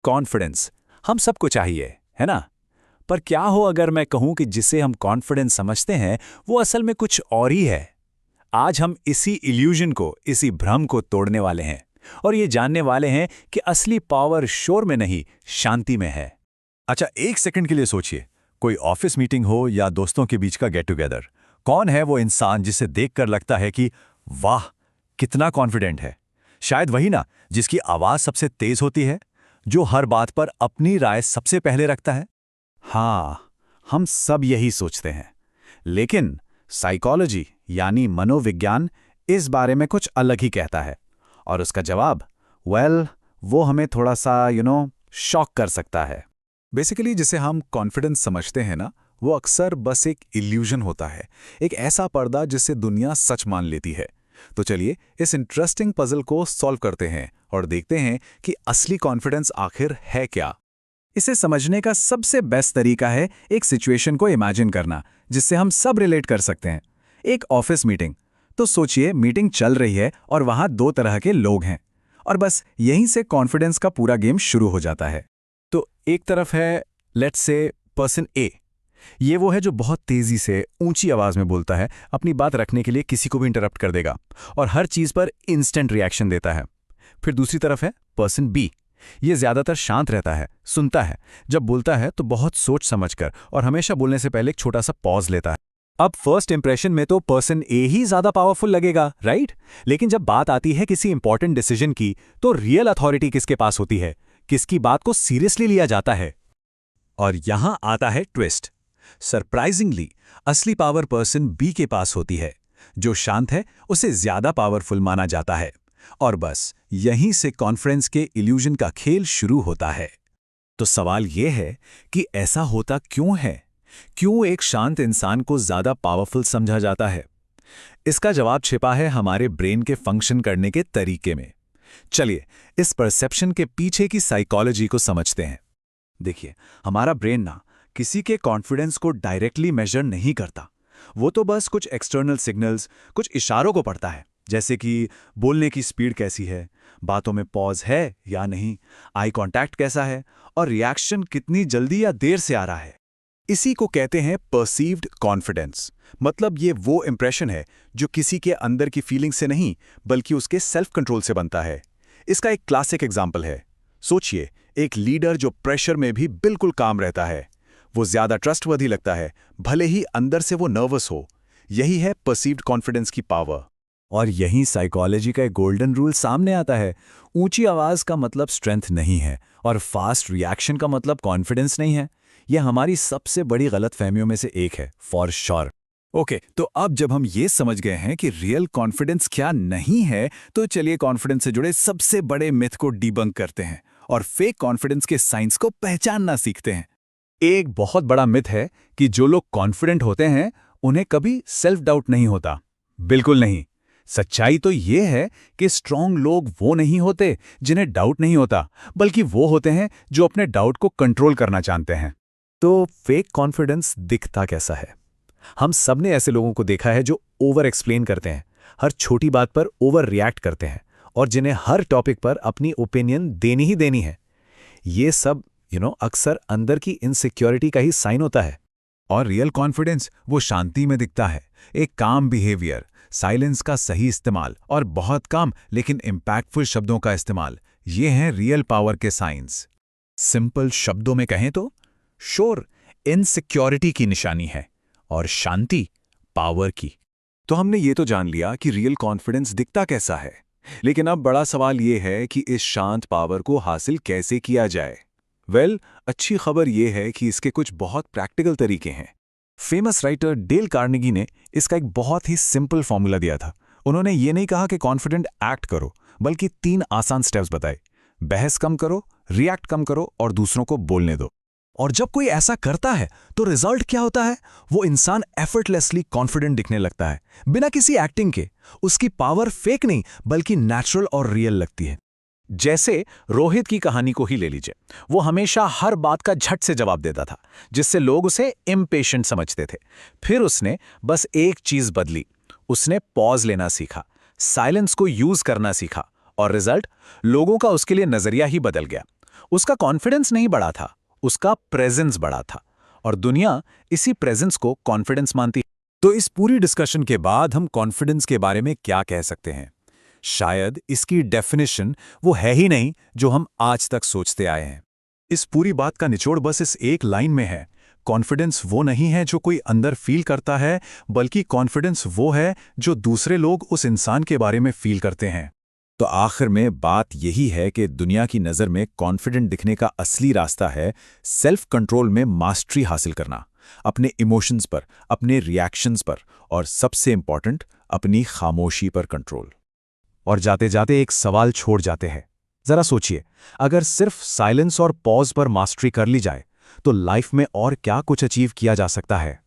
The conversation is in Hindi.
कॉन्फिडेंस हम सबको चाहिए, है ना? पर क्या हो अगर मैं कहूं कि जिसे हम कॉन्फिडेंस समझते हैं वो असल में कुछ और ही है। आज हम इसी इल्यूजन को, इसी भ्रम को तोड़ने वाले हैं और ये जानने वाले हैं कि असली पावर शोर में नहीं, शांति में है। अच्छा, एक सेकंड के लिए सोचिए, कोई ऑफिस मीटिंग हो या दोस्तों के बीच का गेट टुगेदर। कौन है वो इंसान जिसे देखकर लगता है कि वाह, कितना कॉन्फिडेंट है? शायद वही ना, जिसकी आवाज सबसे तेज होती है, जो हर बात पर अपनी राय सबसे पहले रखता है। हाँ, हम सब यही सोचते हैं, लेकिन साइकोलॉजी यानी मनोविज्ञान इस बारे में कुछ अलग ही कहता है। और उसका जवाब, वो हमें थोड़ा सा शॉक कर सकता है। बेसिकली जिसे हम कॉन्फिडेंस समझते हैं ना, वो अक्सर बस एक इल्यूजन होता है, एक ऐसा पर्दा जिससे दुनिया सच मान लेती है। तो चलिए इस इंटरेस्टिंग पजल को सॉल्व करते हैं और देखते हैं कि असली कॉन्फिडेंस आखिर है क्या। इसे समझने का सबसे बेस्ट तरीका है एक सिचुएशन को इमेजिन करना जिससे हम सब रिलेट कर सकते हैं। एक ऑफिस मीटिंग। तो सोचिए मीटिंग चल रही है और वहां दो तरह के लोग हैं और बस यहीं से कॉन्फिडेंस का पूरा गेम शुरू हो जाता है। तो एक तरफ है, लेट्स से, पर्सन ए। ये वो है जो बहुत तेजी से ऊंची आवाज में बोलता है, अपनी बात रखने के लिए किसी को भी इंटरप्ट कर देगा और हर चीज पर इंस्टेंट रिएक्शन देता है। फिर दूसरी तरफ है पर्सन बी। ये ज्यादातर शांत रहता है, सुनता है, जब बोलता है तो बहुत सोच समझकर और हमेशा बोलने से पहले एक छोटा सा पॉज लेता है। अब फर्स्ट इंप्रेशन में तो पर्सन ए ही ज्यादा पावरफुल लगेगा, राइट? लेकिन जब बात आती है किसी इंपॉर्टेंट डिसीजन की, तो रियल अथॉरिटी किसके पास होती है? किसकी बात को सीरियसली लिया जाता है? और यहां आता है ट्विस्ट। सरप्राइजिंगली असली पावर पर्सन बी के पास होती है। जो शांत है उसे ज्यादा पावरफुल माना जाता है। और बस यहीं से कॉन्फ्रेंस के इल्यूजन का खेल शुरू होता है। तो सवाल यह है कि ऐसा होता क्यों है? क्यों एक शांत इंसान को ज्यादा पावरफुल समझा जाता है? इसका जवाब छिपा है हमारे ब्रेन के फंक्शन करने के तरीके में। चलिए इस परसेप्शन के पीछे की साइकोलॉजी को समझते हैं। देखिए, हमारा ब्रेन ना किसी के कॉन्फिडेंस को डायरेक्टली मेजर नहीं करता। वो तो बस कुछ एक्सटर्नल सिग्नल्स, कुछ इशारों को पढ़ता है, जैसे कि बोलने की स्पीड कैसी है, बातों में पॉज है या नहीं, आई कांटेक्ट कैसा है और रिएक्शन कितनी जल्दी या देर से आ रहा है। इसी को कहते हैं परसीव्ड कॉन्फिडेंस। मतलब ये वो इंप्रेशन है जो किसी के अंदर की फीलिंग से नहीं, बल्कि उसके सेल्फ कंट्रोल से बनता है। इसका एक क्लासिक एग्जाम्पल है। सोचिए, एक लीडर जो प्रेशर में भी बिल्कुल काम रहता है, वो ज्यादा ट्रस्टवर्दी लगता है, भले ही अंदर से वो नर्वस हो। यही है परसीव्ड कॉन्फिडेंस की पावर। और यही साइकोलॉजी का एक गोल्डन रूल सामने आता है। ऊंची आवाज का मतलब स्ट्रेंथ नहीं है और फास्ट रिएक्शन का मतलब कॉन्फिडेंस नहीं है। यह हमारी सबसे बड़ी गलतफहमियों में से एक है, फॉर श्योर। ओके, तो अब जब हम ये समझ गए हैं कि रियल कॉन्फिडेंस क्या नहीं है, तो चलिए कॉन्फिडेंस से जुड़े सबसे बड़े मिथ को डिबंक करते हैं और फेक कॉन्फिडेंस के साइंस को पहचानना सीखते हैं। एक बहुत बड़ा मिथ है कि जो लोग कॉन्फिडेंट होते हैं उन्हें कभी सेल्फ डाउट नहीं होता। बिल्कुल नहीं। सच्चाई तो ये है कि स्ट्रांग लोग वो नहीं होते जिन्हें डाउट नहीं होता, बल्कि वो होते हैं जो अपने डाउट को कंट्रोल करना जानते हैं। तो फेक कॉन्फिडेंस दिखता कैसा है? हम सब ने ऐसे लोगों को देखा है जो ओवर एक्सप्लेन करते हैं, हर छोटी बात पर ओवर रिएक्ट करते हैं और जिन्हें हर टॉपिक पर अपनी ओपिनियन देनी ही देनी है। ये सब अक्सर अंदर की इनसिक्योरिटी का ही साइन होता है। और रियल कॉन्फिडेंस वो शांति में दिखता है, एक काम बिहेवियर, साइलेंस का सही इस्तेमाल और बहुत कम लेकिन इम्पैक्टफुल शब्दों का इस्तेमाल। ये हैं रियल पावर के साइंस। सिंपल शब्दों में कहें तो शोर इनसिक्योरिटी की निशानी है और शांति पावर की। तो हमने ये तो जान लिया कि रियल कॉन्फिडेंस दिखता कैसा है, लेकिन अब बड़ा सवाल ये है कि इस शांत पावर को हासिल कैसे किया जाए। अच्छी खबर यह है कि इसके कुछ बहुत प्रैक्टिकल तरीके हैं। फेमस राइटर डेल कार्नेगी ने इसका एक बहुत ही सिंपल फॉर्मूला दिया था। उन्होंने ये नहीं कहा कि कॉन्फिडेंट एक्ट करो, बल्कि 3 आसान स्टेप्स बताए। बहस कम करो, रिएक्ट कम करो और दूसरों को बोलने दो। और जब कोई ऐसा करता है तो रिजल्ट क्या होता है? वो इंसान एफर्टलेसली कॉन्फिडेंट दिखने लगता है, बिना किसी एक्टिंग के। उसकी पावर फेक नहीं बल्कि नेचुरल और रियल लगती है। जैसे रोहित की कहानी को ही ले लीजिए। वो हमेशा हर बात का झट से जवाब देता था, जिससे लोग उसे इम्पेशेंट समझते थे। फिर उसने बस एक चीज बदली, उसने पॉज लेना सीखा, साइलेंस को यूज करना सीखा और रिजल्ट, लोगों का उसके लिए नजरिया ही बदल गया। उसका कॉन्फिडेंस नहीं बढ़ा था, उसका प्रेजेंस बढ़ा था, और दुनिया इसी प्रेजेंस को कॉन्फिडेंस मानती है। तो इस पूरी डिस्कशन के बाद हम कॉन्फिडेंस के बारे में क्या कह सकते हैं? शायद इसकी डेफिनेशन वो है ही नहीं जो हम आज तक सोचते आए हैं। इस पूरी बात का निचोड़ बस इस एक लाइन में है। कॉन्फिडेंस वो नहीं है जो कोई अंदर फील करता है, बल्कि कॉन्फिडेंस वो है जो दूसरे लोग उस इंसान के बारे में फील करते हैं। तो आखिर में बात यही है कि दुनिया की नज़र में कॉन्फिडेंट दिखने का असली रास्ता है सेल्फ कंट्रोल में मास्टरी हासिल करना, अपने इमोशंस पर, अपने रिएक्शंस पर, और सबसे इंपॉर्टेंट अपनी खामोशी पर कंट्रोल। और जाते जाते एक सवाल छोड़ जाते हैं। जरा सोचिए, अगर सिर्फ साइलेंस और पॉज पर मास्टरी कर ली जाए तो लाइफ में और क्या कुछ अचीव किया जा सकता है।